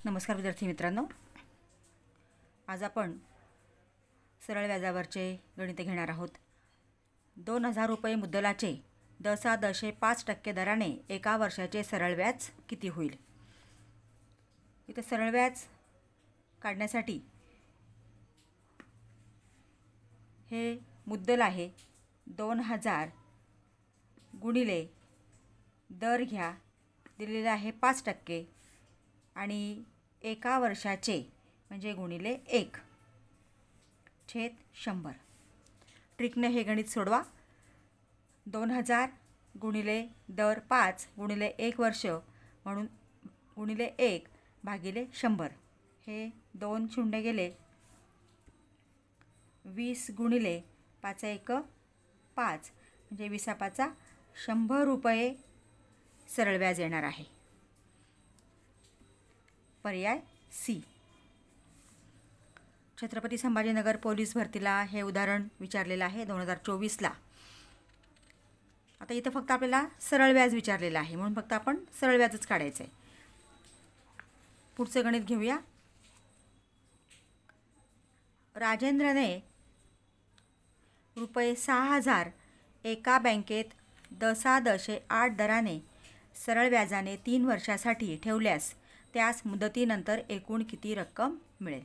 नमस्कार विद्यार्थी मित्रांनो, आज आपण सरळ व्याजावरचे गणिते घेणार आहोत। 2000 रुपये मुद्दलाचे 10.5% दराने एका वर्षाचे सरळ व्याज किती होईल। इथे सरळ व्याज काढण्यासाठी हे मुद्दल आहे 2000 गुणिले दर घ्या दिलेला आहे 5% आणि एका वर्षाचे म्हणजे गुणिले 1/100। ट्रिकने हे गणित सोडवा। 2000 गुणिले दर 5 गुणिले 1 वर्ष म्हणून गुणिले 1/100। हे 2 शून्य गेले। 20 गुणिले 5 1 5 म्हणजे 20 100 रुपये सरळ व्याज येणार आहे। पर्याय सी। छत्रपती संभाजीनगर पोलीस भरतीला हे उदाहरण विचारलेलं आहे 2024ला। आता इथं फक्त आपल्याला सरळ व्याज विचारलेलं आहे म्हणून फक्त आपण सरळ व्याजच काढायचं आहे। पुढचं गणित घेऊया। राजेंद्रने रुपये 6000 एका बँकेत 10.8 दराने सरळ व्याजाने 3 वर्षासाठी ठेवल्यास त्यास मुदतीनंतर एकूण किती रक्कम मिळेल।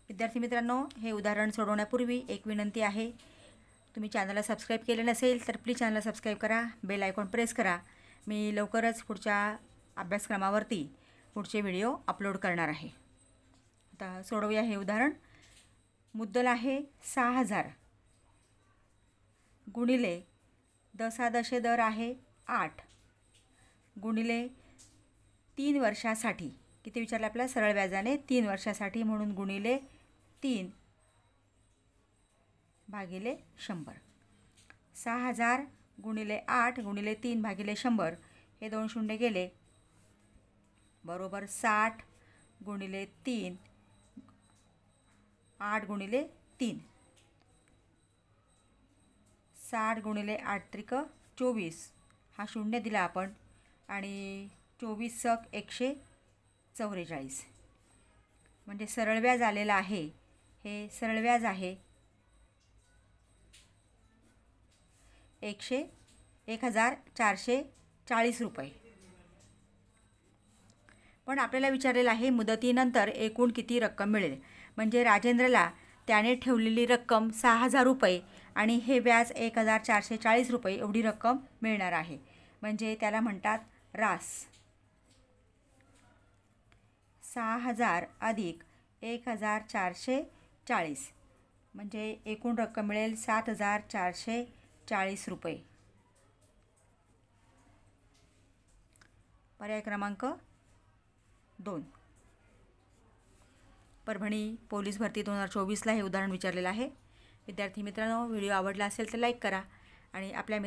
विद्यार्थी मित्रांनो, हे उदाहरण सोडवण्यापूर्वी एक विनंती आहे, तुम्ही चॅनलला सबस्क्राईब केले नसेल तर प्लीज चॅनलला सबस्क्राईब करा, बेल आयकॉन प्रेस करा। मी लवकरच पुढच्या अभ्यासक्रमावरती पुढचे व्हिडिओ अपलोड करणार आहे। आता सोडवूया हे उदाहरण। मुद्दल आहे 6000 गुणिले 10 दर आहे 8 गुणिले 3 वर्षासाठी किती विचारलं आपल्याला सरळ व्याजाने 3 वर्षासाठी म्हणून गुणिले 3/100। 6000 गुणिले 8 गुणिले 3/100 हे 2 शून्य गेले। बरोबर 60 गुणिले 3 8 गुणिले 3 60 गुणिले 8 त्रिक 24 हा शून्य दिला आपण आणि 24 144 म्हणजे सरळ व्याज आलेलं आहे। हे सरळ व्याज आहे 1440 रुपये। पण आपल्याला विचारलेलं आहे मुदतीनंतर एकूण किती रक्कम मिळेल। म्हणजे राजेंद्रला त्याने ठेवलेली रक्कम 6000 रुपये आणि हे व्याज 1440 रुपये एवढी रक्कम मिळणार आहे। म्हणजे त्याला म्हणतात रास। 6000 अधिक 1440 म्हणजे एकूण रक्कम मिळेल 7440 रुपये। पर्याय क्रमांक 2। परभणी पोलीस भरती 2024ला हे उदाहरण विचारलेलं आहे। विद्यार्थी मित्रांनो, व्हिडिओ आवडला असेल तर लाईक करा आणि आपल्या